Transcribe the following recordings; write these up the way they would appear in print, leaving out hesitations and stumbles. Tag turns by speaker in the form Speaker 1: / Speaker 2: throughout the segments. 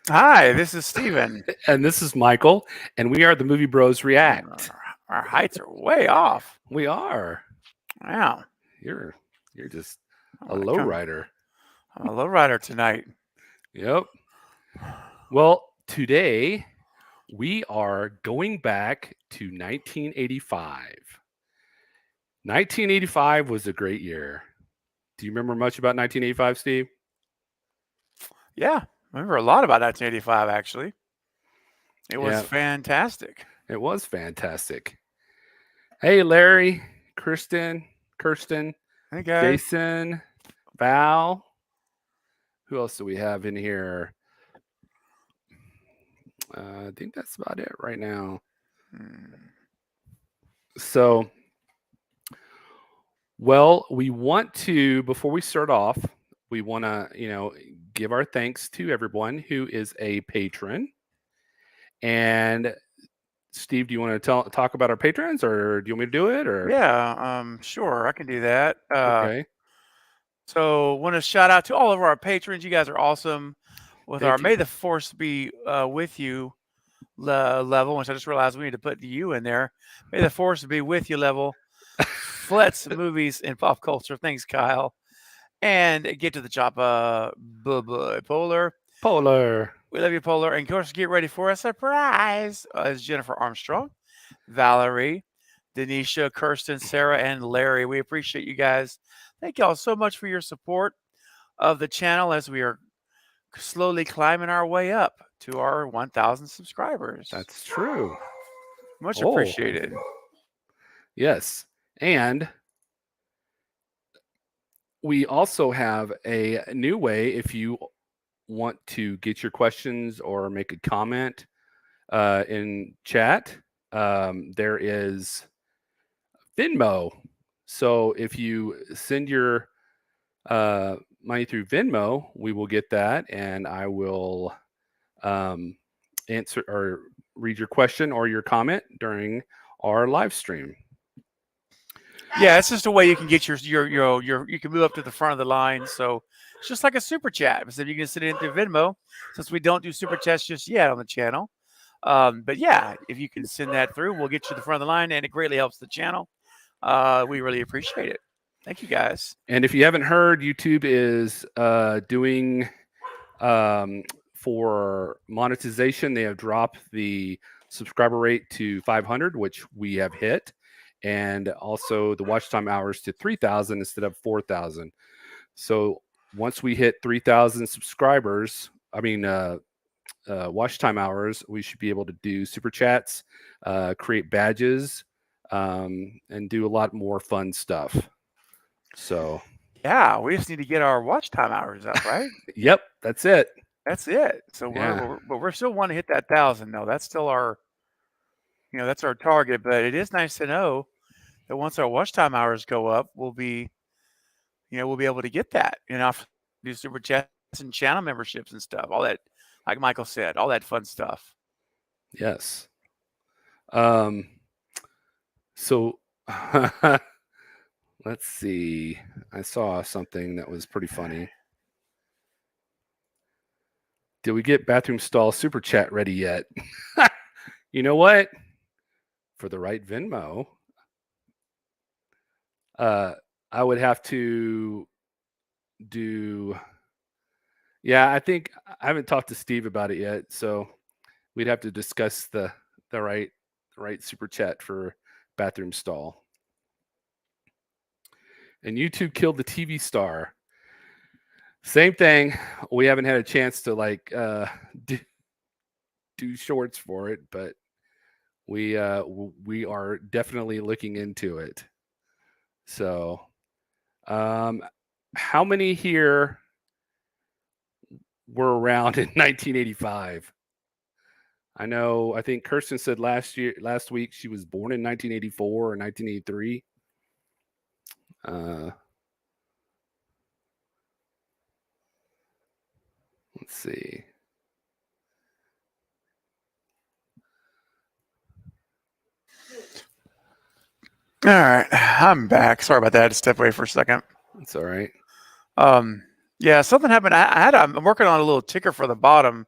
Speaker 1: Hi, this is Steven.
Speaker 2: And this is Michael, and we are the Movie Bros React.
Speaker 1: Our heights are way off.
Speaker 2: We are.
Speaker 1: Wow.
Speaker 2: You're you're just
Speaker 1: I'm
Speaker 2: a
Speaker 1: gonna
Speaker 2: low
Speaker 1: come.
Speaker 2: rider.
Speaker 1: I'm a low rider tonight.
Speaker 2: Yep. Well, today we are going back to 1985. 1985 was a great year. Do you remember much about 1985, Steve?
Speaker 1: Yeah, I remember a lot about 1985. Actually, it was
Speaker 2: Yeah,
Speaker 1: fantastic.
Speaker 2: it was fantastic. Hey, Larry, Kirsten,
Speaker 1: Hey guys.
Speaker 2: Jason, Val. Who else do we have in here? I think that's about it right now.
Speaker 1: Hmm.
Speaker 2: So, well, we want to, before we start off, we want to, give our thanks to everyone who is a patron. And Steve, do you want to talk about our patrons, or do you want me to do it, or
Speaker 1: Yeah. Sure, I can do that.
Speaker 2: okay?
Speaker 1: So want to shout out to all of our patrons. You guys are awesome. With our
Speaker 2: Thank you.
Speaker 1: May the Force be with you level, which I just realized we need to put the U in there. May the Force be with you level. Flets, movies, and pop culture. Thanks, Kyle. And get to the chop. Polar.
Speaker 2: Polar.
Speaker 1: We love you, Polar. And of course, get ready for a surprise. As Jennifer Armstrong, Valerie, Denisha, Kirsten, Sarah, and Larry. We appreciate you guys. Thank y'all so much for your support of the channel as we are slowly climbing our way up to our 1,000 subscribers.
Speaker 2: That's true.
Speaker 1: Much
Speaker 2: Oh,
Speaker 1: appreciated.
Speaker 2: yes. And we also have a new way if you want to get your questions or make a comment in chat. There is Venmo. So if you send your money through Venmo, we will get that, and I will um, answer or read your question or your comment during our live stream.
Speaker 1: Yeah, it's just a way you can get you can move up to the front of the line. So it's just like a super chat. So you can send it into Venmo, since we don't do super chats just yet on the channel. But yeah, if you can send that through, we'll get you to the front of the line, and it greatly helps the channel. We really appreciate it. Thank you guys.
Speaker 2: And if you haven't heard, YouTube is doing for monetization. They have dropped the subscriber rate to 500, which we have hit, and also the watch time hours to 3,000 instead of 4,000. So once we hit 3,000 subscribers, watch time hours, we should be able to do super chats, create badges, and do a lot more fun stuff. So,
Speaker 1: Yeah, we just need to get our watch time hours up, right?
Speaker 2: yep, that's it.
Speaker 1: That's it. So
Speaker 2: Yeah.
Speaker 1: we're still wanting to hit that 1,000 though. That's still our that's our target. But it is nice to know that once our watch time hours go up, we'll be able to get that. Do super chats and channel memberships and stuff. All that, like Michael said, all that fun stuff.
Speaker 2: Yes. Um, so let's see. I saw something that was pretty funny. Did we get bathroom stall super chat ready yet? You know what? For the right Venmo, I would have to do. Yeah, I think I haven't talked to Steve about it yet, so we'd have to discuss the right super chat for bathroom stall. And YouTube killed the TV star. Same thing. We haven't had a chance to do shorts for it, but we are definitely looking into it. So, how many here were around in 1985? I know. I think Kirsten said last week, she was born in 1984 or 1983. Uh, let's see.
Speaker 1: All right, I'm back. Sorry about that. I had to step away for a second.
Speaker 2: It's all right.
Speaker 1: Yeah, something happened. I'm working on a little ticker for the bottom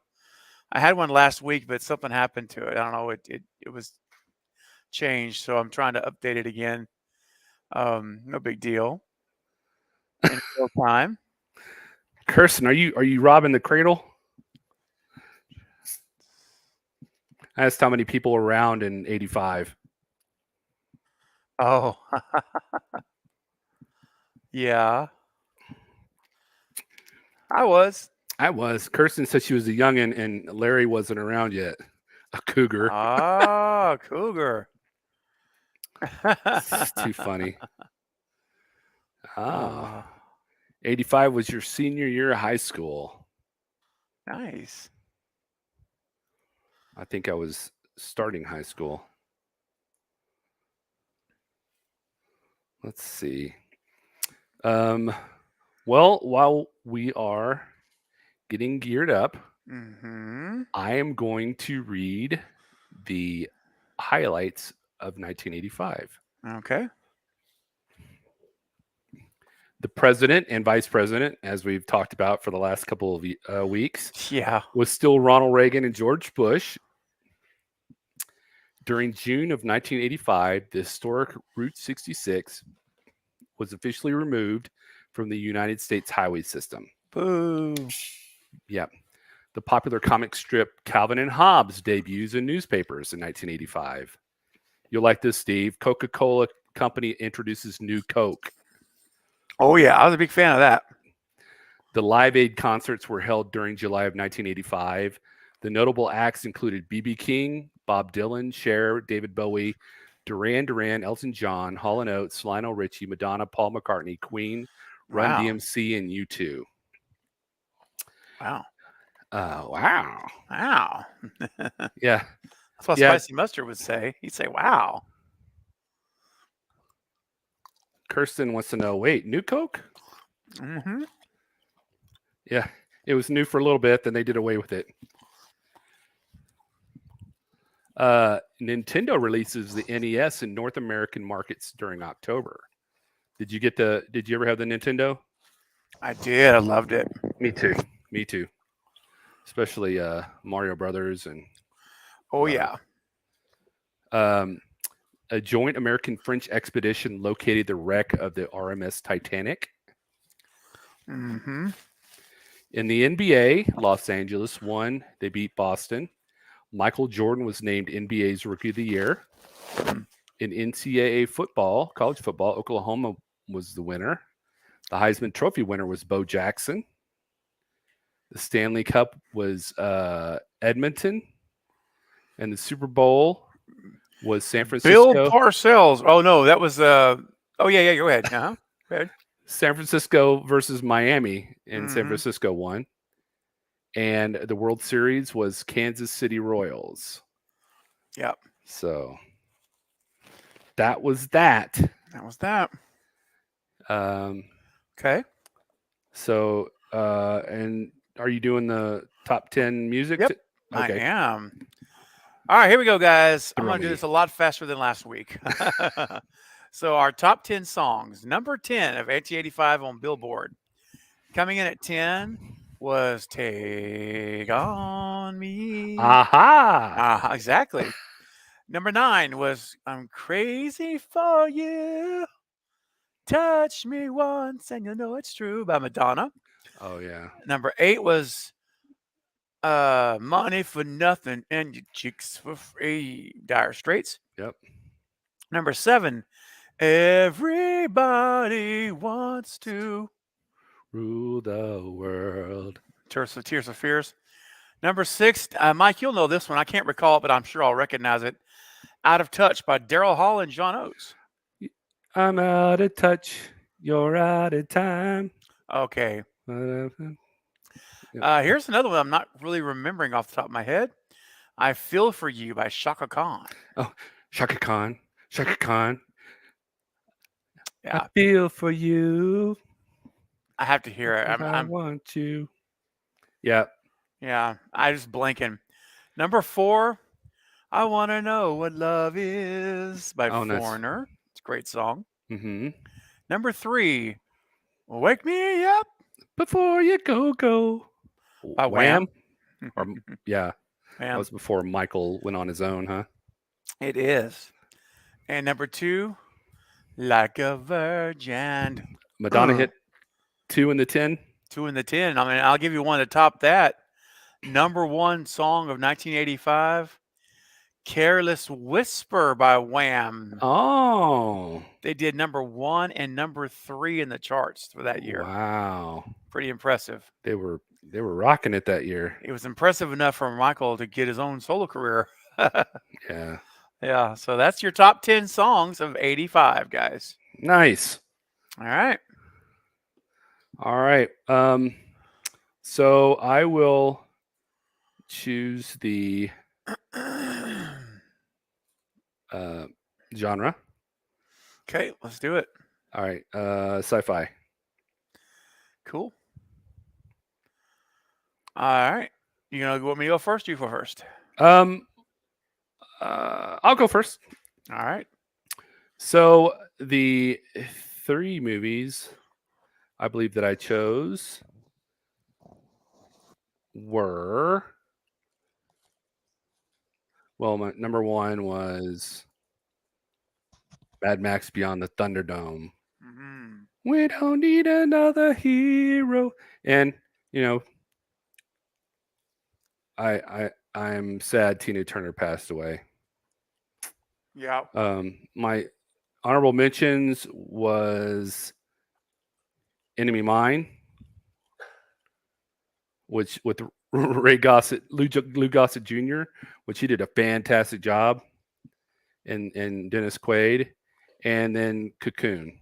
Speaker 1: I had one last week, but something happened to it. I don't know. It was changed, so I'm trying to update it again. No big deal. In real time.
Speaker 2: Kirsten, are you robbing the cradle? That's how many people were around in '85.
Speaker 1: Oh, yeah. I was.
Speaker 2: I was. Kirsten said she was a youngin, and Larry wasn't around yet. A cougar.
Speaker 1: Ah, cougar.
Speaker 2: It's too funny. Ah,
Speaker 1: Oh,
Speaker 2: 85 was your senior year of high school.
Speaker 1: nice.
Speaker 2: I think I was starting high school. Let's see. Well, while we are getting geared up,
Speaker 1: Mm-hmm.
Speaker 2: I am going to read the highlights of 1985.
Speaker 1: Okay.
Speaker 2: The president and vice president, as we've talked about for the last couple of weeks,
Speaker 1: Yeah.
Speaker 2: was still Ronald Reagan and George Bush. During June of 1985, the historic Route 66 was officially removed from the United States highway system.
Speaker 1: Boo.
Speaker 2: Yep. The popular comic strip Calvin and Hobbes debuts in newspapers in 1985. You'll like this, Steve. Coca-Cola Company introduces new Coke.
Speaker 1: Oh yeah, I was a big fan of that.
Speaker 2: The Live Aid concerts were held during July of 1985. The notable acts included B.B. King, Bob Dylan, Cher, David Bowie, Duran Duran, Elton John, Hall & Oates, Lionel Richie, Madonna, Paul McCartney, Queen, Run
Speaker 1: Wow.
Speaker 2: DMC, and U2.
Speaker 1: Wow.
Speaker 2: Wow.
Speaker 1: Wow.
Speaker 2: Yeah.
Speaker 1: That's what
Speaker 2: Yeah.
Speaker 1: Spicy Mustard would say. He'd say, "Wow."
Speaker 2: Kirsten wants to know, wait, new Coke?
Speaker 1: Mm-hmm.
Speaker 2: Yeah. It was new for a little bit, then they did away with it. Nintendo releases the NES in North American markets during October. Did you ever have the Nintendo?
Speaker 1: I did. I loved it.
Speaker 2: Me too. Me too. Especially Mario Brothers and
Speaker 1: Oh yeah.
Speaker 2: um, a joint American-French expedition located the wreck of the RMS Titanic.
Speaker 1: Mm-hmm.
Speaker 2: In the NBA, Los Angeles won. They beat Boston. Michael Jordan was named NBA's Rookie of the Year. In NCAA football, college football, Oklahoma was the winner. The Heisman Trophy winner was Bo Jackson. The Stanley Cup was Edmonton. And the Super Bowl was San
Speaker 1: Bill
Speaker 2: Francisco.
Speaker 1: Parcells. Oh no, that was Oh yeah. Go ahead. Go ahead.
Speaker 2: San Francisco versus Miami, and San
Speaker 1: Mhm.
Speaker 2: Francisco won. And the World Series was Kansas City Royals.
Speaker 1: Yep.
Speaker 2: So that was that.
Speaker 1: That was that.
Speaker 2: Um,
Speaker 1: Okay.
Speaker 2: so, and are you doing the top 10 music?
Speaker 1: Yep. I
Speaker 2: Okay.
Speaker 1: am. All right, here we go, guys. I'm
Speaker 2: Throw
Speaker 1: going to do
Speaker 2: me.
Speaker 1: this a lot faster than last week. So, our top 10 songs. Number 10 of 1985 on Billboard. Coming in at 10 was Take On Me.
Speaker 2: Aha.
Speaker 1: Exactly. Number 9 was I'm Crazy for You. Touch Me Once and You'll Know It's True by Madonna.
Speaker 2: Oh, yeah.
Speaker 1: Number 8 was Money for Nothing and Your Chicks for Free, Dire Straits.
Speaker 2: Yep.
Speaker 1: Number 7, Everybody Wants to
Speaker 2: Rule the world.
Speaker 1: Tears of Fears. Number 6, Mike, you'll know this one. I can't recall it, but I'm sure I'll recognize it. Out of Touch by Daryl Hall and John Oates.
Speaker 2: I'm out of touch. You're out of time.
Speaker 1: Okay.
Speaker 2: Yep.
Speaker 1: Here's another one I'm not really remembering off the top of my head. I Feel For You by Shaka Khan.
Speaker 2: Oh, Shaka Khan. Shaka Khan.
Speaker 1: Yeah.
Speaker 2: I feel for you.
Speaker 1: I have to hear it.
Speaker 2: I want you. Yeah.
Speaker 1: Yeah, I just blanking. Number 4, I Want to Know What Love Is by
Speaker 2: Nice.
Speaker 1: Foreigner. It's a great song.
Speaker 2: Mm-hmm.
Speaker 1: Number 3, Wake Me Up
Speaker 2: Before you go.
Speaker 1: by Wham.
Speaker 2: Or yeah, that
Speaker 1: Man,
Speaker 2: was before Michael went on his own, huh?
Speaker 1: it is. And number two, Like a Virgin.
Speaker 2: Madonna
Speaker 1: Two
Speaker 2: hit 2 in the 10.
Speaker 1: in the 10. I mean, I'll give you one to top that. Number one song of 1985, Careless Whisper by Wham.
Speaker 2: Oh,
Speaker 1: They did number one and number three in the charts for that year.
Speaker 2: wow.
Speaker 1: Pretty impressive.
Speaker 2: They were rocking it that year.
Speaker 1: It was impressive enough for Michael to get his own solo career.
Speaker 2: Yeah.
Speaker 1: Yeah, so that's your top 10 songs of 85, guys.
Speaker 2: Nice.
Speaker 1: All right.
Speaker 2: All right. So I will choose the genre.
Speaker 1: Okay, let's do it.
Speaker 2: All right. Sci-fi.
Speaker 1: Cool. All right. You want me to go first? You go first.
Speaker 2: Um, I'll go first.
Speaker 1: All right.
Speaker 2: So the 3 movies I believe that I chose were, well, my number one was Mad Max Beyond the Thunderdome.
Speaker 1: Mm-hmm.
Speaker 2: We don't need another hero. And you know, I'm sad Tina Turner passed away.
Speaker 1: Yeah.
Speaker 2: My honorable mentions was Enemy Mine, which with Ray Gossett, Lou Gossett Jr., which he did a fantastic job, and Dennis Quaid, and then Cocoon.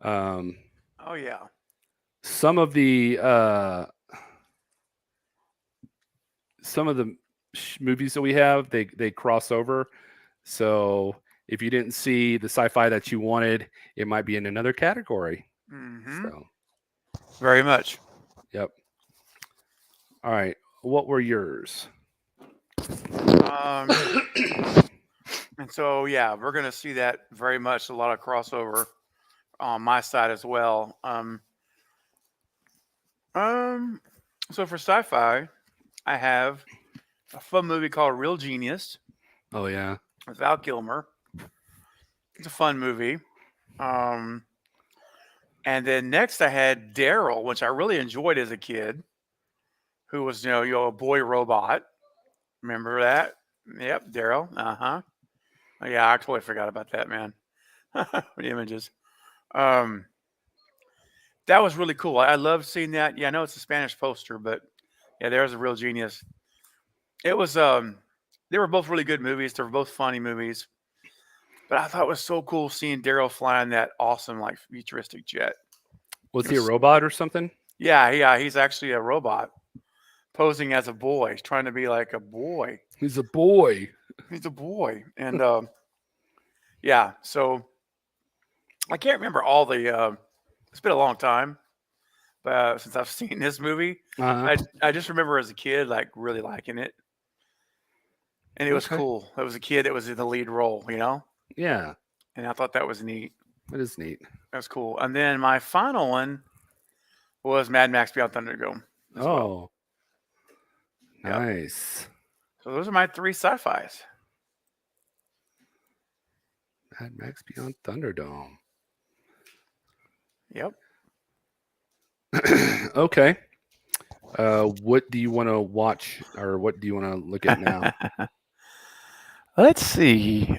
Speaker 1: Oh, yeah.
Speaker 2: Some of the movies that we have, they cross over. So if you didn't see the sci-fi that you wanted, it might be in another category.
Speaker 1: Mm-hmm.
Speaker 2: So,
Speaker 1: Very much.
Speaker 2: yep. All right. What were yours?
Speaker 1: Um, and so, yeah, we're going to see that very much. A lot of crossover on my side as well. So for sci-fi, I have a fun movie called Real Genius
Speaker 2: Oh yeah.
Speaker 1: with Val Kilmer. It's a fun movie. Um, and then next I had Daryl, which I really enjoyed as a kid, who was a boy robot. Remember that? Yep, Daryl. Uh-huh. Oh, yeah, I totally forgot about that, man. The images. Um, that was really cool. I love seeing that. Yeah, I know it's a Spanish poster, but yeah, there's a Real Genius. It was they were both really good movies. They were both funny movies. But I thought it was so cool seeing Daryl flying that awesome like futuristic jet.
Speaker 2: Was
Speaker 1: It
Speaker 2: he a
Speaker 1: was,
Speaker 2: robot or something?
Speaker 1: yeah, he's actually a robot posing as a boy. He's trying to be like a boy.
Speaker 2: He's a boy.
Speaker 1: He's a boy. And yeah, so I can't remember all the it's been a long time since I've seen this movie.
Speaker 2: Uh-huh.
Speaker 1: I just remember as a kid like really liking it. And it was
Speaker 2: Okay.
Speaker 1: cool. It was a kid that was in the lead role.
Speaker 2: Yeah,
Speaker 1: And I thought that was neat.
Speaker 2: that is neat.
Speaker 1: That was cool. And then my final one was Mad Max Beyond Thunderdome as well.
Speaker 2: Oh,
Speaker 1: Yep.
Speaker 2: nice.
Speaker 1: So those are my three sci-fis.
Speaker 2: Mad Max Beyond Thunderdome.
Speaker 1: Yep.
Speaker 2: Okay. What do you want to watch, or what do you want to look at now?
Speaker 1: Let's see.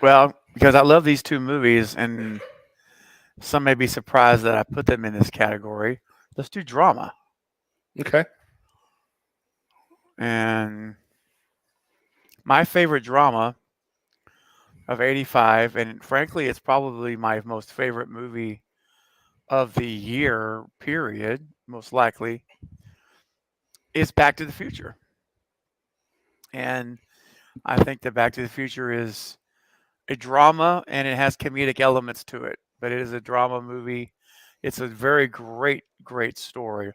Speaker 1: Well, because I love these two movies, and some may be surprised that I put them in this category. Let's do drama.
Speaker 2: Okay.
Speaker 1: And my favorite drama of 85, and frankly, it's probably my most favorite movie of the year, period, most likely, is Back to the Future. And I think that Back to the Future is a drama and it has comedic elements to it, but it is a drama movie. It's a very great, great story.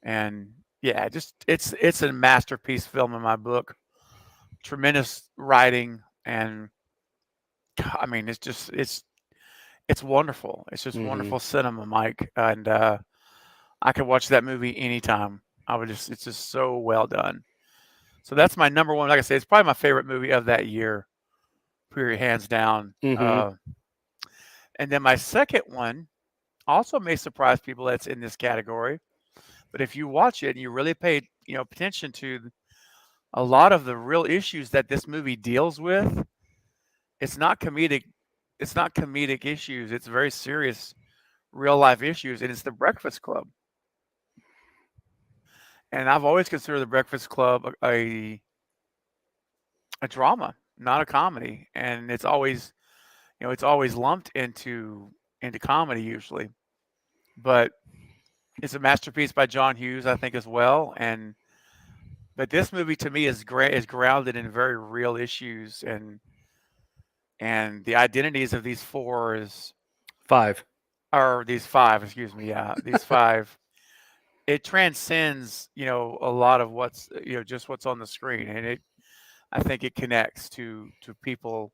Speaker 1: And yeah, just it's a masterpiece film in my book. Tremendous writing and I mean it's wonderful. It's just
Speaker 2: Mm-hmm.
Speaker 1: wonderful cinema, Mike. And I could watch that movie anytime. I would just it's just so well done. So that's my number one. Like I say, it's probably my favorite movie of that year, period, hands down.
Speaker 2: Mm-hmm.
Speaker 1: And then my second one also may surprise people that's in this category. But if you watch it and you really pay, attention to a lot of the real issues that this movie deals with, it's not comedic. It's not comedic issues. It's very serious, real life issues, and it's The Breakfast Club. And I've always considered The Breakfast Club a drama, not a comedy. And it's always lumped into comedy usually. But it's a masterpiece by John Hughes, I think, as well. But this movie to me is grounded in very real issues, and the identities of these four is
Speaker 2: Five.
Speaker 1: or these five, excuse me, yeah, these five. It transcends, a lot of what's just what's on the screen, and I think it connects to people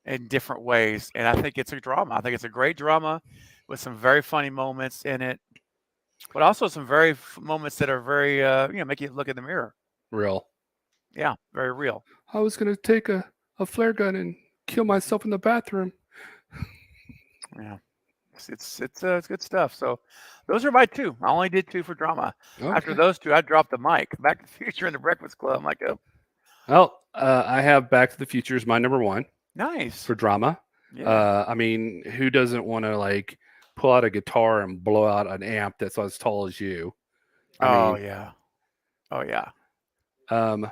Speaker 1: in different ways, and I think it's a drama. I think it's a great drama with some very funny moments in it, but also some moments that are very make you look in the mirror.
Speaker 2: Real.
Speaker 1: Yeah, very real.
Speaker 2: I was gonna take a flare gun and kill myself in the bathroom.
Speaker 1: Yeah. It's good stuff. So those are my two. I only did two for drama. After
Speaker 2: Okay.
Speaker 1: those two, I dropped the mic. Back to the Future and the Breakfast Club. I'm like, oh,
Speaker 2: Well, I have Back to the Future as my number one
Speaker 1: nice.
Speaker 2: for drama.
Speaker 1: Yeah.
Speaker 2: I mean, who doesn't want to like pull out a guitar and blow out an amp that's as tall as you? I
Speaker 1: Oh
Speaker 2: mean,
Speaker 1: yeah. Oh yeah.
Speaker 2: um,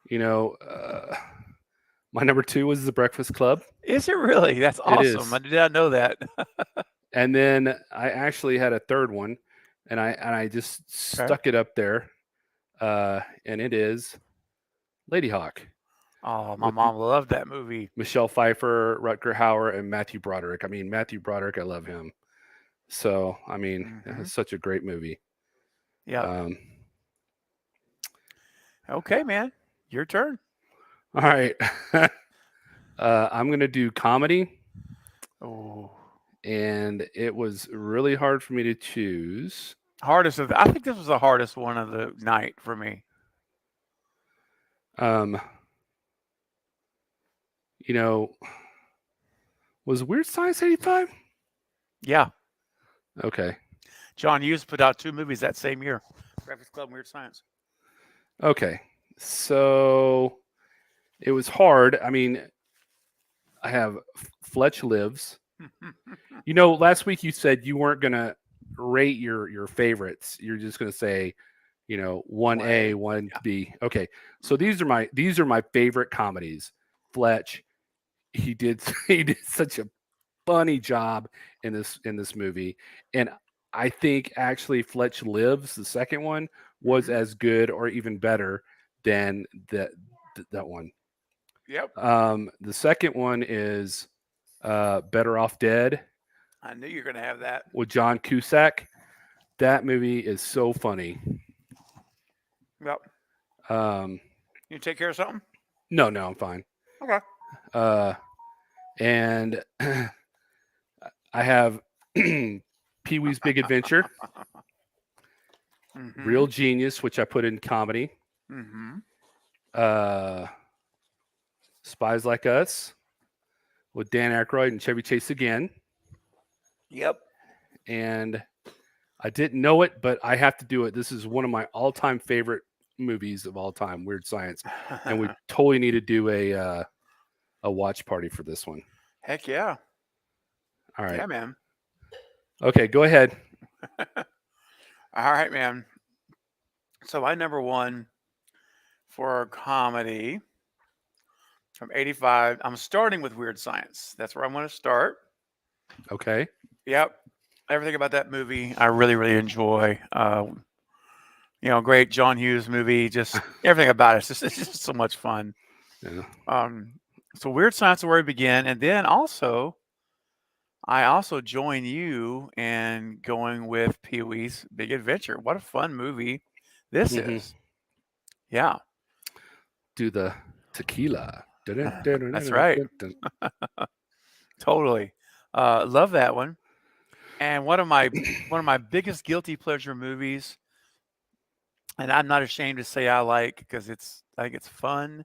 Speaker 2: you know, my number two was The Breakfast Club.
Speaker 1: Is it really? That's
Speaker 2: It
Speaker 1: awesome. I
Speaker 2: is.
Speaker 1: did not know that.
Speaker 2: And then I actually had a third one, and I just
Speaker 1: Okay.
Speaker 2: stuck it up there, and it is Lady Hawk
Speaker 1: Oh, my
Speaker 2: with
Speaker 1: mom loved that movie.
Speaker 2: Michelle Pfeiffer, Rutger Hauer, and Matthew Broderick. I mean, Matthew Broderick, I love him. So, I mean,
Speaker 1: Hmm.
Speaker 2: it's such a great movie.
Speaker 1: Yep.
Speaker 2: Um,
Speaker 1: Okay, man. Your turn.
Speaker 2: all right. I'm going to do comedy,
Speaker 1: Oh,
Speaker 2: and it was really hard for me to choose.
Speaker 1: I think this was the hardest one of the night for me.
Speaker 2: Um, you know, was Weird Science 85?
Speaker 1: Yeah.
Speaker 2: Okay.
Speaker 1: John Hughes put out two movies that same year. Breakfast Club and Weird Science.
Speaker 2: Okay. So it was hard. I mean, I have Fletch Lives. Last week you said you weren't gonna rate your favorites. You're just gonna say, 1A, 1B. Okay. So these are my favorite comedies. Fletch, he did he did such a funny job in this movie. And I think actually Fletch Lives, the second one, was
Speaker 1: Mhm.
Speaker 2: as good or even better than that one.
Speaker 1: Yep.
Speaker 2: The second one is Better Off Dead
Speaker 1: I knew you were going to have that.
Speaker 2: with John Cusack. That movie is so funny.
Speaker 1: Yep.
Speaker 2: Um,
Speaker 1: You take care of something?
Speaker 2: no, I'm fine.
Speaker 1: Okay.
Speaker 2: Uh, and I have Pee Wee's Big Adventure,
Speaker 1: Mm-hmm.
Speaker 2: Real Genius, which I put in comedy,
Speaker 1: Mm-hmm.
Speaker 2: uh, Spies Like Us with Dan Aykroyd and Chevy Chase again.
Speaker 1: Yep.
Speaker 2: And I didn't know it, but I have to do it. This is one of my all-time favorite movies of all time, Weird Science, and we totally need to do a watch party for this one.
Speaker 1: Heck yeah.
Speaker 2: All right.
Speaker 1: Yeah, man.
Speaker 2: Okay, go ahead.
Speaker 1: All right, man. So my number one for comedy from 85, I'm starting with Weird Science. That's where I'm going to start.
Speaker 2: Okay.
Speaker 1: Yep. Everything about that movie I really, really enjoy. Great John Hughes movie. Just everything about it. It's just so much fun.
Speaker 2: Yeah.
Speaker 1: So Weird Science is where we begin. And then I also join you in going with Pee Wee's Big Adventure. What a fun movie this
Speaker 2: Mm-hmm.
Speaker 1: is. Yeah.
Speaker 2: Do the tequila.
Speaker 1: That's right. Totally. Love that one. And one of my biggest guilty pleasure movies, and I'm not ashamed to say I like because I think it's fun.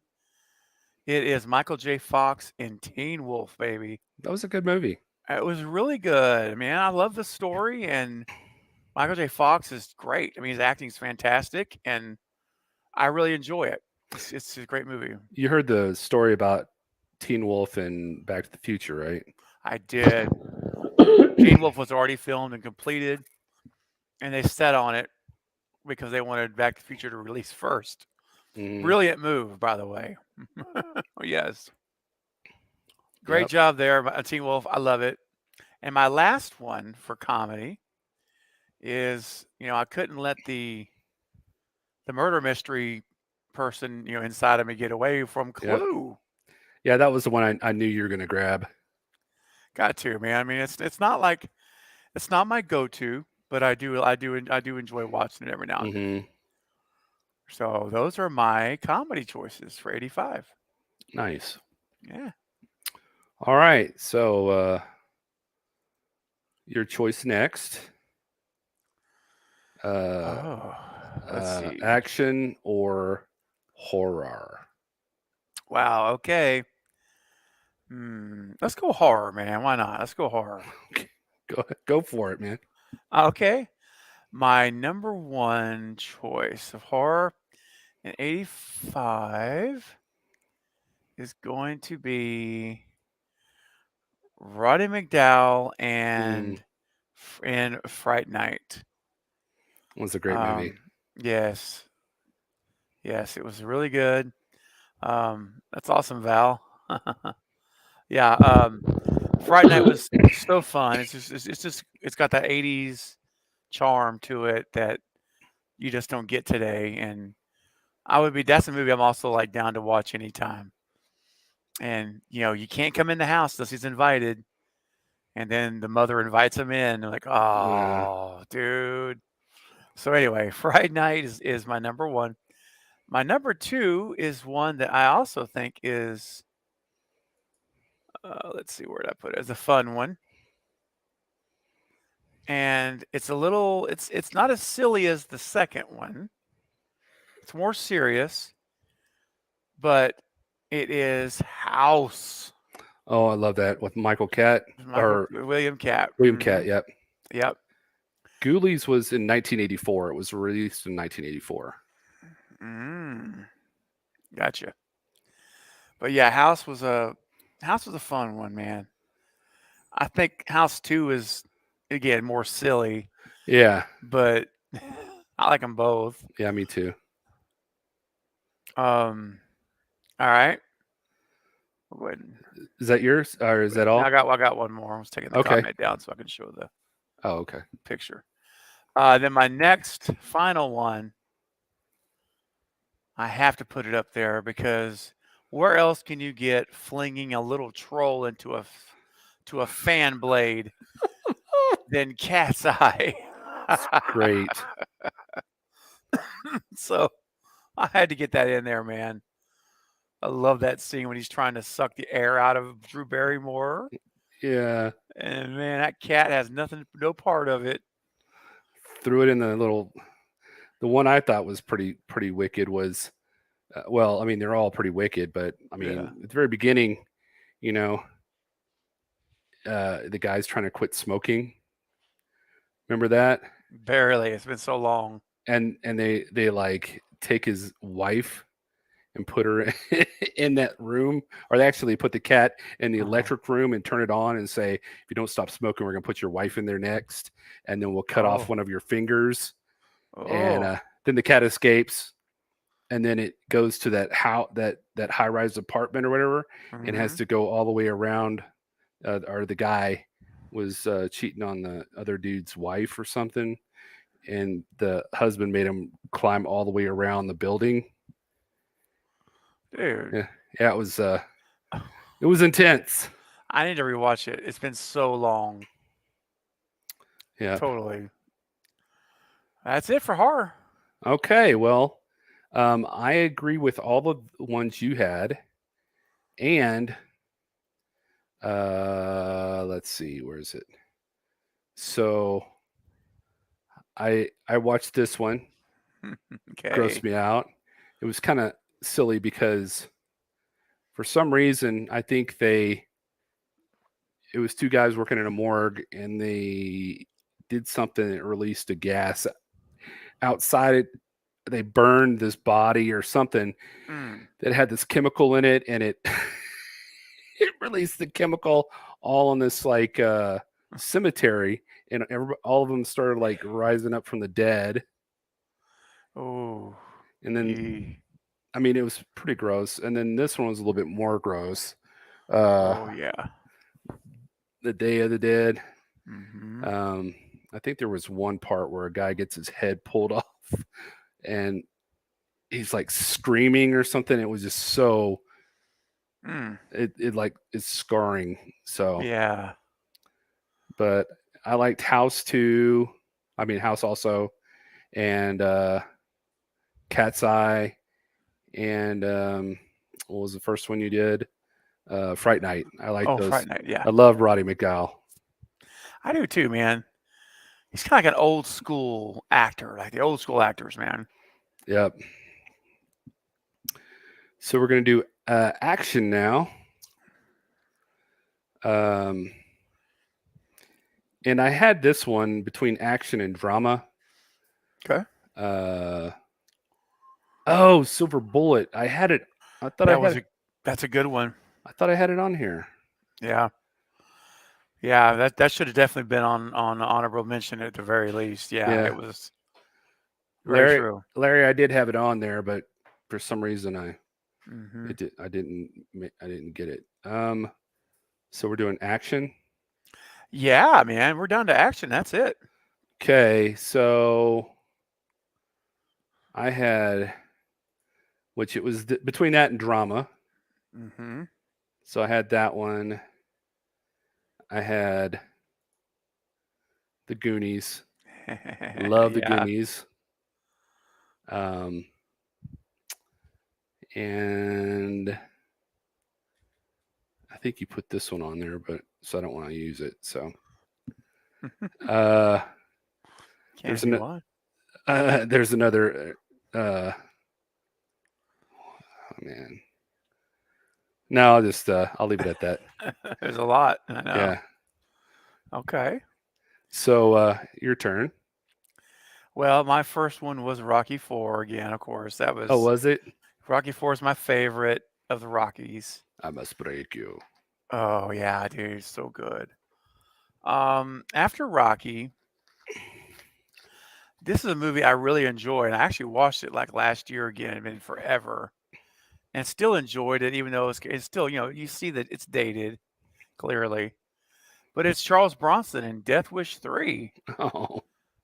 Speaker 1: It is Michael J. Fox in Teen Wolf, baby.
Speaker 2: That was a good movie.
Speaker 1: It was really good, man. I love the story, and Michael J. Fox is great. I mean, his acting is fantastic, and I really enjoy it. It's a great movie.
Speaker 2: You heard the story about Teen Wolf and Back to the Future, right?
Speaker 1: I did. Teen Wolf was already filmed and completed, and they set on it because they wanted Back to the Future to release first.
Speaker 2: Mm,
Speaker 1: Brilliant move, by the way. Yes. Great
Speaker 2: yep.
Speaker 1: job there, Teen Wolf. I love it. And my last one for comedy is, I couldn't let the murder mystery person, inside of me get away from
Speaker 2: Yep.
Speaker 1: Clue.
Speaker 2: Yeah, that was the one I knew you were going to grab.
Speaker 1: Got to, man. I mean, it's not like it's not my go-to, but I do enjoy watching it every now and then.
Speaker 2: Hmm.
Speaker 1: So those are my comedy choices for 85.
Speaker 2: Nice.
Speaker 1: Yeah.
Speaker 2: All right. So your choice next.
Speaker 1: Oh, let's see.
Speaker 2: Action or horror?
Speaker 1: Wow. Okay. Let's go horror, man. Why not? Let's go horror.
Speaker 2: Go for it, man.
Speaker 1: Okay. My number one choice of horror in 85 is going to be Roddy McDowell
Speaker 2: Mm,
Speaker 1: and Fright Night.
Speaker 2: was a great movie.
Speaker 1: Yes, yes, it was really good. That's awesome, Val. Yeah, Fright Night was so fun. It's got that '80s charm to it that you just don't get today. And that's a movie I'm also like down to watch anytime. And you can't come in the house unless he's invited. And then the mother invites him in. They're like,
Speaker 2: Yeah.
Speaker 1: oh, dude. So anyway, Friday Night is my number one. My number two is one that I also think is, let's see, where did I put it? It's a fun one. And it's not as silly as the second one. It's more serious, but it is House.
Speaker 2: Oh, I love that with Michael Catt
Speaker 1: Michael
Speaker 2: or
Speaker 1: William Cat.
Speaker 2: William Catt. Yep.
Speaker 1: Yep.
Speaker 2: Ghoulies was in 1984. It was released in 1984.
Speaker 1: Mm, gotcha. But yeah, House was a fun one, man. I think House 2 is again more silly,
Speaker 2: Yeah.
Speaker 1: but I like them both.
Speaker 2: Yeah, me too.
Speaker 1: Um, all right. Go ahead.
Speaker 2: Is that yours or is that
Speaker 1: No,
Speaker 2: all?
Speaker 1: I got one more. I was taking the
Speaker 2: Okay.
Speaker 1: comment down so I can show the
Speaker 2: Oh, okay.
Speaker 1: picture. Then my next final one, I have to put it up there because where else can you get flinging a little troll into to a fan blade than Cat's Eye?
Speaker 2: Great.
Speaker 1: So I had to get that in there, man. I love that scene when he's trying to suck the air out of Drew Barrymore.
Speaker 2: Yeah.
Speaker 1: And man, that cat has no part of it.
Speaker 2: Threw it in the little. The one I thought was pretty wicked was, well, I mean they're all pretty wicked, but I
Speaker 1: Yeah,
Speaker 2: mean at the very beginning, you know, the guy's trying to quit smoking. Remember that?
Speaker 1: barely. It's been so long.
Speaker 2: And they like take his wife and put her in that room, or they actually put the cat in the
Speaker 1: Uh-huh.
Speaker 2: electric room and turn it on and say, if you don't stop smoking, we're gonna put your wife in there next, and then we'll cut off
Speaker 1: Oh,
Speaker 2: one of your fingers. And
Speaker 1: oh.
Speaker 2: then the cat escapes, and then it goes to that high rise apartment or whatever, and has
Speaker 1: Hmm.
Speaker 2: to go all the way around. Or the guy was cheating on the other dude's wife or something, and the husband made him climb all the way around the building.
Speaker 1: Dude,
Speaker 2: Yeah, yeah, it was intense.
Speaker 1: I need to rewatch it. It's been so long.
Speaker 2: Yeah.
Speaker 1: Totally. That's it for horror.
Speaker 2: Okay. Well, I agree with all the ones you had, and let's see, where is it? So I watched this one, grossed
Speaker 1: Okay.
Speaker 2: me out. It was kind of silly because for some reason I think it was two guys working in a morgue and they did something that released a gas outside it. They burned this body or something
Speaker 1: Mm.
Speaker 2: that had this chemical in it, and it it released the chemical all in this like cemetery, and all of them started like rising up from the dead.
Speaker 1: Oh.
Speaker 2: And then,
Speaker 1: Yee.
Speaker 2: I mean, it was pretty gross. And then this one was a little bit more gross. Uh,
Speaker 1: Oh yeah.
Speaker 2: the Day of the Dead.
Speaker 1: Mm-hmm.
Speaker 2: Um, I think there was one part where a guy gets his head pulled off, and he's like screaming or something. It was just so
Speaker 1: Mm.
Speaker 2: it like it's scarring. So,
Speaker 1: Yeah.
Speaker 2: but I liked House too. I mean House also, and Cat's Eye, and what was the first one you did? Fright Night. I like
Speaker 1: Oh,
Speaker 2: those.
Speaker 1: Friday Night. Yeah.
Speaker 2: I love Roddy McDowell.
Speaker 1: I do too, man. He's kind of like an old school actor, like the old school actors, man.
Speaker 2: Yep. So we're gonna do action now. Um, and I had this one between action and drama.
Speaker 1: Okay.
Speaker 2: Uh, oh, Silver Bullet. I had it. I thought I
Speaker 1: That was
Speaker 2: had.
Speaker 1: a that's a good one.
Speaker 2: I thought I had it on here.
Speaker 1: Yeah. Yeah, that should have definitely been on honorable mention at the very least. Yeah, it
Speaker 2: Yeah,
Speaker 1: was very
Speaker 2: Larry.
Speaker 1: true.
Speaker 2: Larry, I did have it on there, but for some reason
Speaker 1: Hmm.
Speaker 2: I didn't get it. So we're doing action.
Speaker 1: Yeah, man, we're down to action. That's it.
Speaker 2: Okay, so I had, which it was between that and drama.
Speaker 1: Hmm.
Speaker 2: So I had that one. I had the Goonies. Love the
Speaker 1: Yeah.
Speaker 2: Goonies. Um, and I think you put this one on there, but so I don't want to use it. So uh,
Speaker 1: Can't
Speaker 2: there's
Speaker 1: if you
Speaker 2: an
Speaker 1: want.
Speaker 2: there's another. Oh man, no, I'll leave it at that.
Speaker 1: There's a lot. I know.
Speaker 2: Yeah.
Speaker 1: Okay.
Speaker 2: So your turn.
Speaker 1: Well, my first one was Rocky Four again, of course. That
Speaker 2: Oh,
Speaker 1: was
Speaker 2: was it?
Speaker 1: Rocky Four is my favorite of the Rockies.
Speaker 2: I must break you.
Speaker 1: Oh yeah, dude, it's so good. After Rocky, this is a movie I really enjoy, and I actually watched it like last year again. It's been forever, and still enjoyed it, even though it's still you see that it's dated clearly, but it's Charles Bronson in Death Wish 3.
Speaker 2: Oh,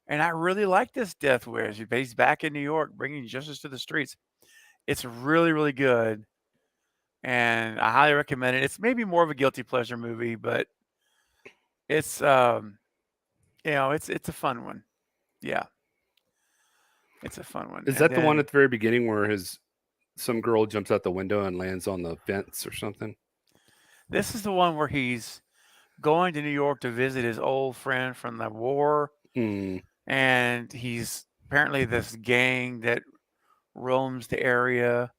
Speaker 1: And I really like this Death Wish. He's back in New York, bringing justice to the streets. It's really, really good, and I highly recommend it. It's maybe more of a guilty pleasure movie, but it's it's a fun one. Yeah, it's a fun one.
Speaker 2: is
Speaker 1: And
Speaker 2: that the one
Speaker 1: then
Speaker 2: at the very beginning where his some girl jumps out the window and lands on the fence or something?
Speaker 1: this is the one where he's going to New York to visit his old friend from the war,
Speaker 2: Mm,
Speaker 1: and he's apparently this gang that roams the area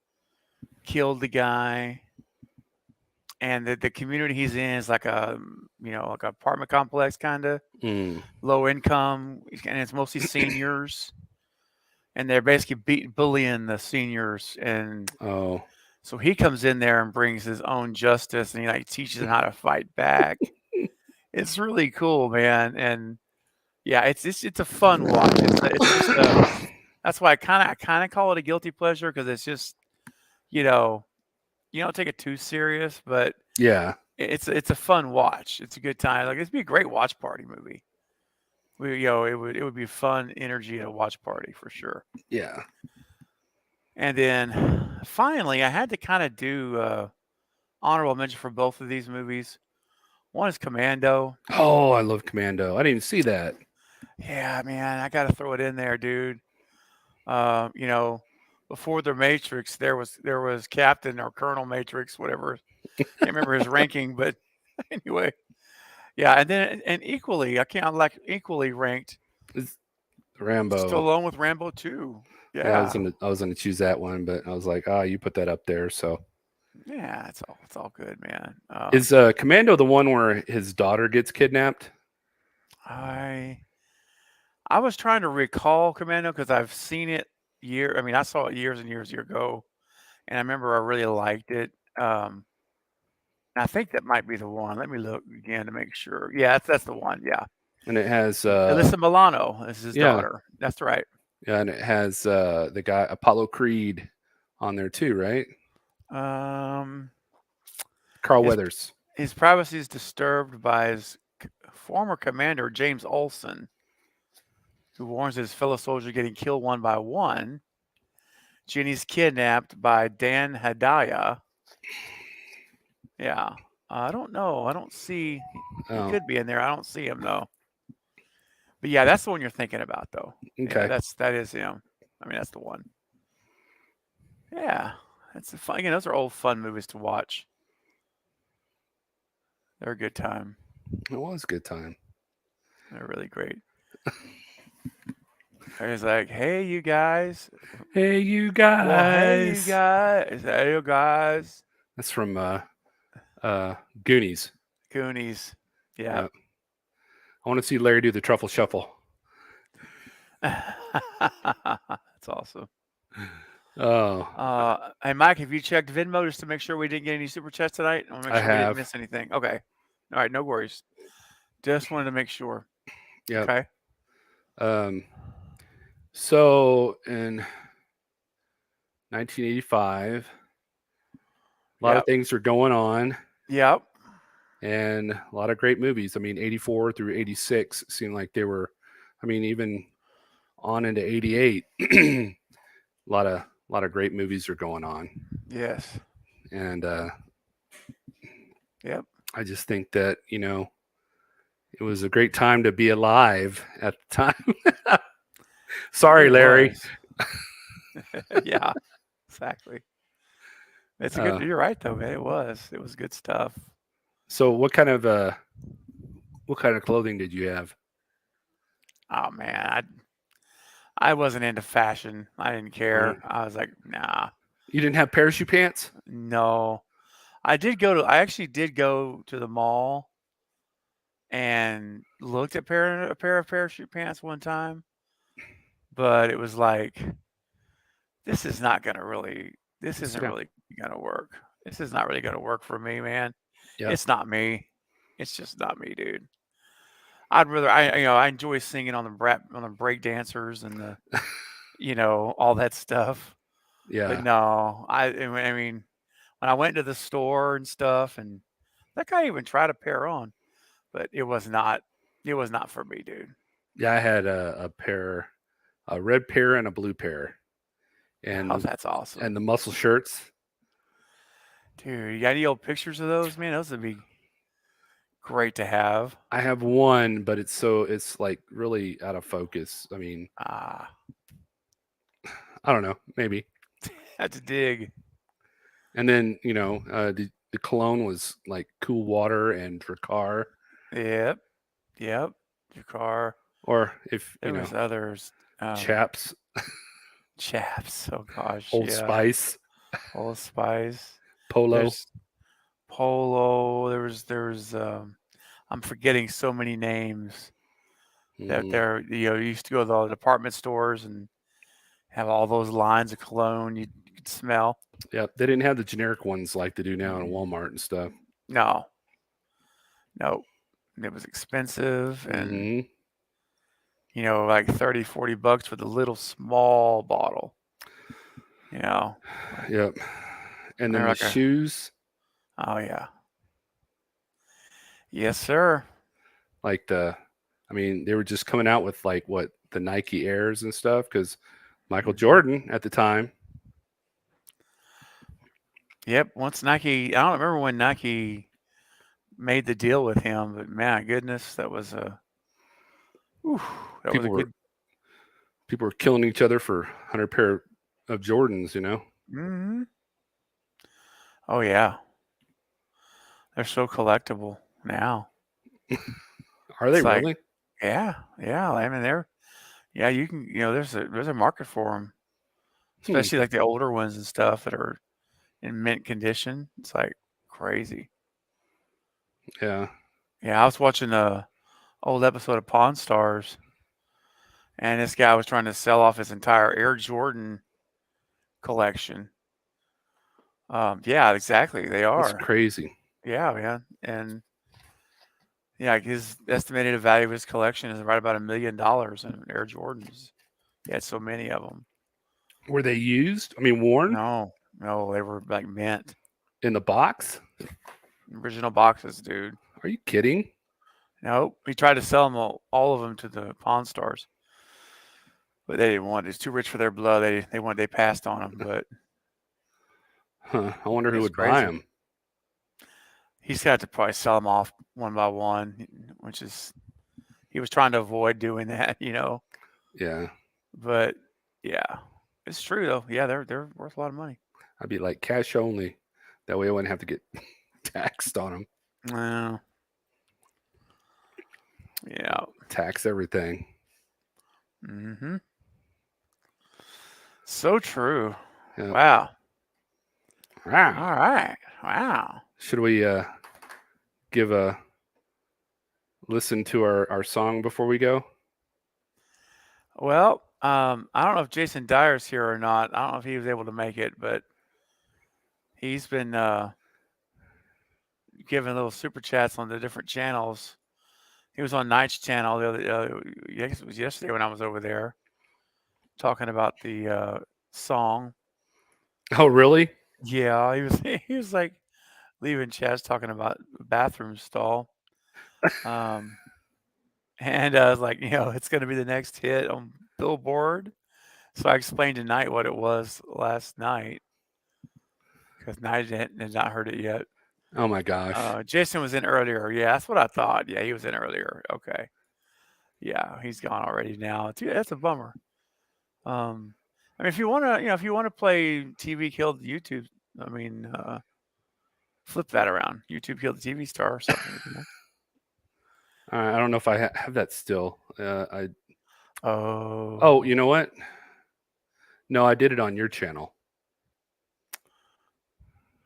Speaker 1: killed the guy, and the community he's in is like a like an apartment complex kind of
Speaker 2: mm.
Speaker 1: low income, and it's mostly seniors, and they're basically bullying the seniors, and
Speaker 2: Oh,
Speaker 1: so he comes in there and brings his own justice, and he like teaches them how to fight back. It's really cool, man, and yeah, it's a fun watch. It's just a that's why I kind of call it a guilty pleasure because it's just you know you don't take it too serious, but
Speaker 2: yeah,
Speaker 1: it's a fun watch. It's a good time. Like it'd be a great watch party movie. It would be fun energy at a watch party for sure.
Speaker 2: yeah.
Speaker 1: And then finally, I had to kind of do honorable mention for both of these movies. One is Commando.
Speaker 2: Oh, I love Commando. I didn't even see that.
Speaker 1: Yeah, man, I got to throw it in there, dude. Uh, you know, before the Matrix, there was Captain or Colonel Matrix, whatever. Can't remember his ranking, but anyway, Yeah, and then and equally, I can't like equally ranked
Speaker 2: It's Rambo.
Speaker 1: Stallone with Rambo 2.
Speaker 2: Yeah,
Speaker 1: Yeah.
Speaker 2: I was gonna choose that one, but I was like, ah, you put that up there. So
Speaker 1: Yeah, it's all good, man.
Speaker 2: is Commando the one where his daughter gets kidnapped?
Speaker 1: I I was trying to recall Commando because I've seen it I mean, I saw it years and years ago, and I remember I really liked it. I think that might be the one. Let me look again to make sure. Yeah, that's the one. Yeah,
Speaker 2: And it has
Speaker 1: Alyssa Milano is his
Speaker 2: yeah,
Speaker 1: daughter. That's right.
Speaker 2: yeah, and it has the guy Apollo Creed on there too, right?
Speaker 1: Um,
Speaker 2: Carl
Speaker 1: his
Speaker 2: Weathers.
Speaker 1: his privacy is disturbed by his former commander James Olson, who warns his fellow soldiers getting killed one by one. Jenny's kidnapped by Dan Hedaya. Yeah. I don't know. I don't see. He
Speaker 2: Oh,
Speaker 1: could be in there. I don't see him though. But yeah, that's the one you're thinking about though. Yeah,
Speaker 2: okay.
Speaker 1: that is him. I mean, that's the one. Yeah, that's a fun. Again, those are old fun movies to watch. They're a good time.
Speaker 2: It was a good time.
Speaker 1: They're really great. It's like, hey, you guys.
Speaker 2: Hey, you
Speaker 1: Well, hey, you
Speaker 2: guys.
Speaker 1: guys. Hey, you guys.
Speaker 2: That's from Goonies.
Speaker 1: Goonies. Yeah.
Speaker 2: Yeah. I want to see Larry do the truffle shuffle.
Speaker 1: That's awesome.
Speaker 2: Oh,
Speaker 1: Hey, Mike, have you checked Venmo just to make sure we didn't get any super chats tonight? I want to make
Speaker 2: I
Speaker 1: sure we didn't
Speaker 2: have.
Speaker 1: miss anything. Okay. All right. No worries. Just wanted to make sure.
Speaker 2: Yep.
Speaker 1: Okay.
Speaker 2: Um, so in 1985, a lot of
Speaker 1: Yep.
Speaker 2: things are going on
Speaker 1: Yep.
Speaker 2: and a lot of great movies. I mean, 84 through 86 seemed like they were, I mean, even on into 88, a lot of great movies are going on.
Speaker 1: Yes.
Speaker 2: And
Speaker 1: Yep.
Speaker 2: I just think that, it was a great time to be alive at the time.
Speaker 1: It
Speaker 2: Sorry,
Speaker 1: really
Speaker 2: Larry.
Speaker 1: was. Yeah. Exactly. It's a good.
Speaker 2: Uh,
Speaker 1: You're right though, man. It was. It was good stuff.
Speaker 2: so what kind of clothing did you have?
Speaker 1: Oh man, I wasn't into fashion. I didn't
Speaker 2: Uh,
Speaker 1: care. I was like, nah,
Speaker 2: you didn't have parachute pants?
Speaker 1: no. I actually did go to the mall and looked at a pair of parachute pants one time, but it was like, this is not gonna really. This
Speaker 2: Sit
Speaker 1: isn't
Speaker 2: down.
Speaker 1: really gonna work. This is not really gonna work for me, man.
Speaker 2: Yep.
Speaker 1: It's not me. It's just not me, dude. I'd rather I enjoy singing on the break dancers and the all that stuff. But
Speaker 2: Yeah.
Speaker 1: no, I mean when I went to the store and stuff, and that guy even tried a pair on, but it was not for me, dude.
Speaker 2: Yeah, I had a pair, a red pair and a blue pair,
Speaker 1: Oh,
Speaker 2: and
Speaker 1: that's awesome,
Speaker 2: the muscle shirts.
Speaker 1: dude. You got any old pictures of those, man? Those would be great to have.
Speaker 2: I have one, but it's like really out of focus. I mean,
Speaker 1: Ah,
Speaker 2: I don't know, maybe.
Speaker 1: that's a dig.
Speaker 2: And then the cologne was like cool water and Dracar,
Speaker 1: Yep, yep. Your car.
Speaker 2: or if
Speaker 1: There was others.
Speaker 2: chaps,
Speaker 1: Chaps. Oh gosh,
Speaker 2: Old
Speaker 1: yeah.
Speaker 2: Spice,
Speaker 1: Old Spice.
Speaker 2: Polo.
Speaker 1: There's Polo. I'm forgetting so many names that
Speaker 2: Mm,
Speaker 1: there. You used to go to the department stores and have all those lines of cologne you could smell.
Speaker 2: yeah, they didn't have the generic ones like they do now in Walmart and stuff.
Speaker 1: No, no, it was expensive and
Speaker 2: Hmm.
Speaker 1: like 30, 40 bucks for the little small bottle. You know, like
Speaker 2: Yep. And then
Speaker 1: they're
Speaker 2: the
Speaker 1: like a
Speaker 2: shoes,
Speaker 1: oh yeah, yes sir.
Speaker 2: like I mean, they were just coming out with like what the Nike Airs and stuff because Michael
Speaker 1: Hmm.
Speaker 2: Jordan at the time.
Speaker 1: Yep. Once Nike, I don't remember when Nike made the deal with him, but my goodness, whew, that was a
Speaker 2: People were
Speaker 1: good.
Speaker 2: people were killing each other for 100 pair of Jordans.
Speaker 1: Hmm. Oh yeah, they're so collectible now.
Speaker 2: Are they
Speaker 1: It's like,
Speaker 2: really?
Speaker 1: yeah, yeah. I mean, yeah, you can, there's a market for them,
Speaker 2: Hmm.
Speaker 1: especially like the older ones and stuff that are in mint condition. It's like crazy.
Speaker 2: Yeah.
Speaker 1: Yeah, I was watching a old episode of Pawn Stars, and this guy was trying to sell off his entire Air Jordan collection. Yeah, exactly. They
Speaker 2: That's
Speaker 1: are.
Speaker 2: crazy.
Speaker 1: Yeah, man. And yeah, his estimated value of his collection is right about $1 million in Air Jordans. He had so many of them.
Speaker 2: Were they used? I mean, worn
Speaker 1: No, no, they were like mint.
Speaker 2: in the box?
Speaker 1: Original boxes, dude.
Speaker 2: Are you kidding?
Speaker 1: Nope. He tried to sell them all of them to the Pawn Stars, but they didn't want it. It's too rich for their blood. They passed on them, but
Speaker 2: Huh. I wonder who
Speaker 1: it's
Speaker 2: would buy
Speaker 1: crazy.
Speaker 2: them.
Speaker 1: He's got to probably sell them off one by one, which is he was trying to avoid doing that,
Speaker 2: Yeah.
Speaker 1: But yeah, it's true though. Yeah, they're worth a lot of money.
Speaker 2: I'd be like cash only. That way I wouldn't have to get taxed on them.
Speaker 1: Well, yeah.
Speaker 2: Tax everything.
Speaker 1: Mm-hmm. So true.
Speaker 2: Yeah.
Speaker 1: Wow.
Speaker 2: Wow.
Speaker 1: All right. Wow.
Speaker 2: Should we give a listen to our song before we go?
Speaker 1: Well, I don't know if Jason Dyer's here or not. I don't know if he was able to make it, but he's been giving little super chats on the different channels. He was on Night's channel the other, I guess it was yesterday when I was over there talking about the song.
Speaker 2: Oh, really?
Speaker 1: Yeah, he was he was like leaving chats talking about bathroom stall. Um, and I was like, it's going to be the next hit on Billboard. So I explained tonight what it was last night because Night had not heard it yet.
Speaker 2: Oh my gosh.
Speaker 1: Jason was in earlier. Yeah, that's what I thought. Yeah, he was in earlier. Okay. Yeah, he's gone already now. Dude, that's a bummer. Um, I mean, if you want to play TV killed YouTube, I mean, flip that around. YouTube killed the TV star or something.
Speaker 2: I don't know if I have that still. Oh,
Speaker 1: Oh,
Speaker 2: you know what? No, I did it on your channel.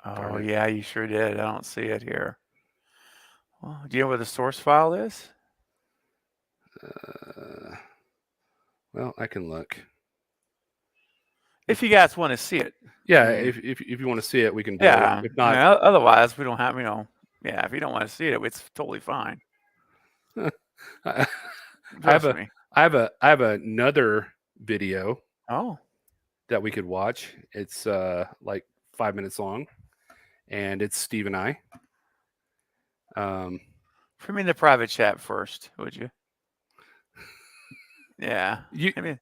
Speaker 1: oh
Speaker 2: Darn it.
Speaker 1: yeah, you sure did. I don't see it here. Well, do you know where the source file is?
Speaker 2: Uh, well, I can look.
Speaker 1: If you guys want to see it.
Speaker 2: Yeah,
Speaker 1: I mean,
Speaker 2: if you want to see it, we can do it.
Speaker 1: yeah.
Speaker 2: If
Speaker 1: I mean,
Speaker 2: not,
Speaker 1: otherwise, we don't have, yeah, if you don't want to see it, it's totally fine.
Speaker 2: I have
Speaker 1: Trust me.
Speaker 2: I have another video
Speaker 1: Oh,
Speaker 2: that we could watch. It's like 5 minutes long, and it's Steve and I.
Speaker 1: put me in the private chat first, would you? Yeah.
Speaker 2: You,
Speaker 1: I mean,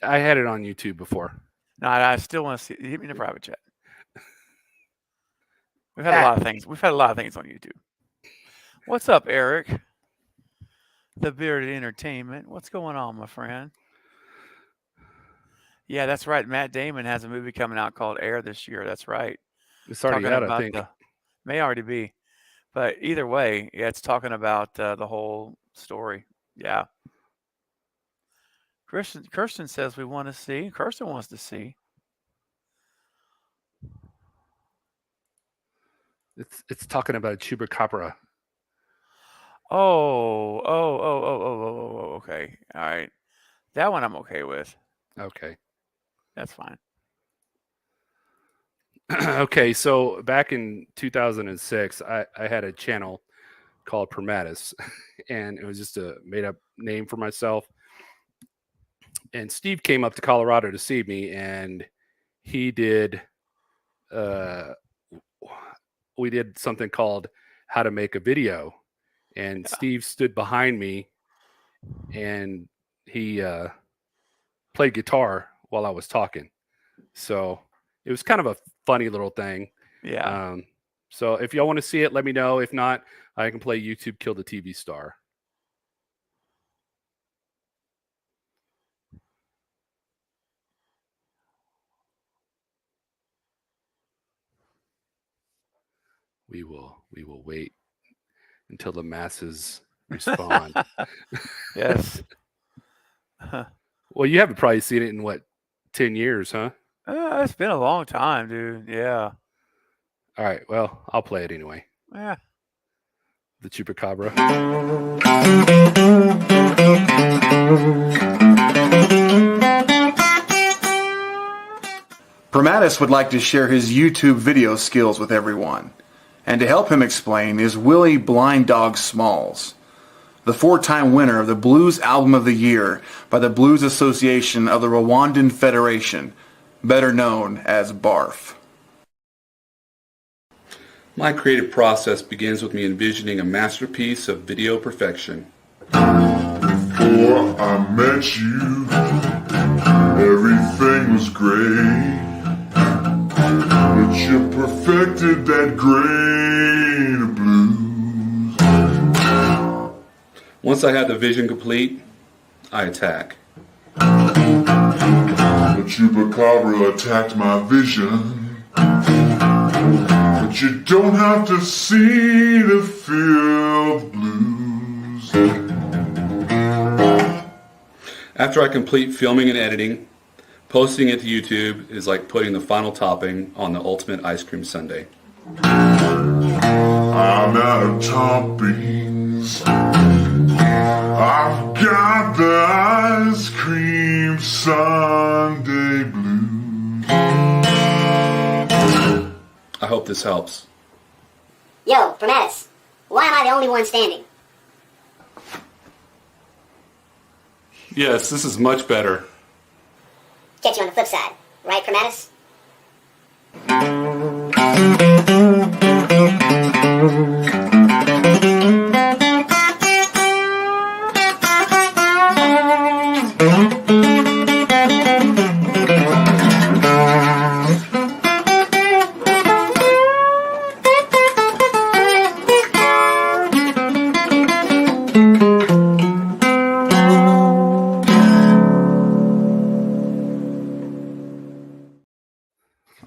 Speaker 2: I had it on YouTube before.
Speaker 1: no, I still want to see. Hit me in the private chat. We've had a
Speaker 2: Ah,
Speaker 1: lot of things. We've had a lot of things on YouTube. What's up, Eric? The Bearded Entertainment. What's going on, my friend? Yeah, that's right. Matt Damon has a movie coming out called Air this year. That's right.
Speaker 2: it's already
Speaker 1: Talking
Speaker 2: out, I
Speaker 1: about
Speaker 2: think.
Speaker 1: the may already be, but either way, yeah, it's talking about the whole story. Yeah. Kirsten says we want to see. Kirsten wants to see.
Speaker 2: It's talking about a chupacabra.
Speaker 1: Oh, oh, oh, oh, oh, oh, oh, okay. All right. That one I'm okay with.
Speaker 2: Okay.
Speaker 1: That's fine.
Speaker 2: Okay, so back in 2006, I had a channel called Permatus, and it was just a made up name for myself. And Steve came up to Colorado to see me, and he did. Uh, we did something called "How to Make a Video," and
Speaker 1: Yeah.
Speaker 2: Steve stood behind me, and he played guitar while I was talking. So it was kind of a funny little thing.
Speaker 1: Yeah.
Speaker 2: Um, so if y'all want to see it, let me know. If not, I can play YouTube Kill the TV Star. We will wait until the masses respond.
Speaker 1: Yes.
Speaker 2: Well, you haven't probably seen it in what, 10 years, huh?
Speaker 1: It's been a long time, dude. Yeah.
Speaker 2: All right. Well, I'll play it anyway.
Speaker 1: Yeah.
Speaker 2: The Chupacabra.
Speaker 3: Pramatis would like to share his YouTube video skills with everyone. And to help him explain is Willie Blind Dog Smalls, the 4-time winner of the Blues Album of the Year by the Blues Association of the Rwandan Federation, better known as BARF.
Speaker 2: My creative process begins with me envisioning a masterpiece of video perfection.
Speaker 4: Before I met you, everything was great. But you perfected that grain of blues.
Speaker 2: Once I had the vision complete, I attack.
Speaker 4: The Chupacabra attacked my vision. But you don't have to see to feel the blues.
Speaker 2: After I complete filming and editing, posting it to YouTube is like putting the final topping on the ultimate ice cream sundae.
Speaker 4: I'm out of toppings. I've got the ice cream sundae blues.
Speaker 2: I hope this helps.
Speaker 5: Yo, Pramatis, why am I the only one standing?
Speaker 2: Yes, this is much better.
Speaker 5: Catch you on the flip side, right, Pramatis?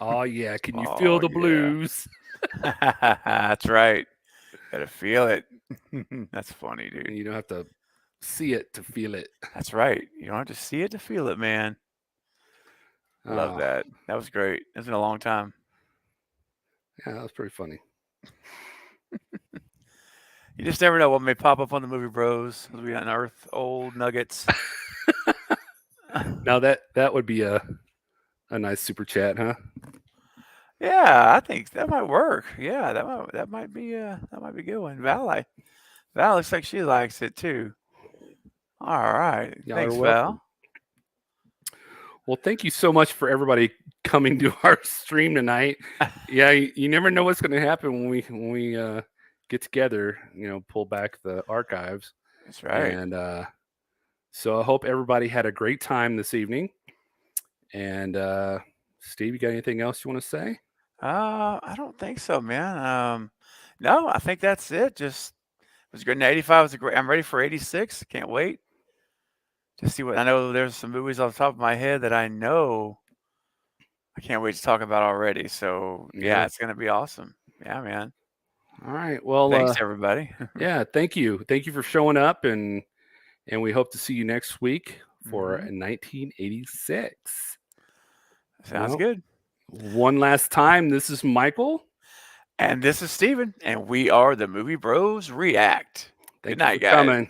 Speaker 2: Oh yeah, can you feel the
Speaker 1: yeah.
Speaker 2: blues?
Speaker 1: That's right. Gotta feel it. That's funny, dude.
Speaker 2: And you don't have to see it to feel it.
Speaker 1: That's right. You don't have to see it to feel it, man. I love
Speaker 2: Oh,
Speaker 1: that. That was great. It's been a long time.
Speaker 2: yeah, that was pretty funny.
Speaker 1: You just never know what may pop up on the Movie Bros as we unearth old nuggets.
Speaker 2: Now that would be a nice super chat, huh?
Speaker 1: Yeah, I think that might work. Yeah, that might be a good one. Val looks like she likes it too. All right.
Speaker 2: Y'all
Speaker 1: Thanks,
Speaker 2: are welcome.
Speaker 1: Val.
Speaker 2: Well, thank you so much for everybody coming to our stream tonight. Yeah, you never know what's going to happen when we get together. Pull back the archives.
Speaker 1: That's right.
Speaker 2: And so I hope everybody had a great time this evening. And Steve, you got anything else you want to say?
Speaker 1: I don't think so, man. No, I think that's it. Just it was great. 85 was a great. I'm ready for 86. Can't wait to see what I know. There's some movies off the top of my head that I know I can't wait to talk about already. So yeah, it's gonna be awesome. Yeah, man.
Speaker 2: All right. Well,
Speaker 1: thanks everybody.
Speaker 2: Yeah, thank you. Thank you for showing up, and we hope to see you next week for 1986.
Speaker 1: Sounds good.
Speaker 2: One last time, this is Michael.
Speaker 1: And this is Steven, and we are the Movie Bros React.
Speaker 2: Thank
Speaker 1: Good night,
Speaker 2: you for
Speaker 1: guys.
Speaker 2: coming.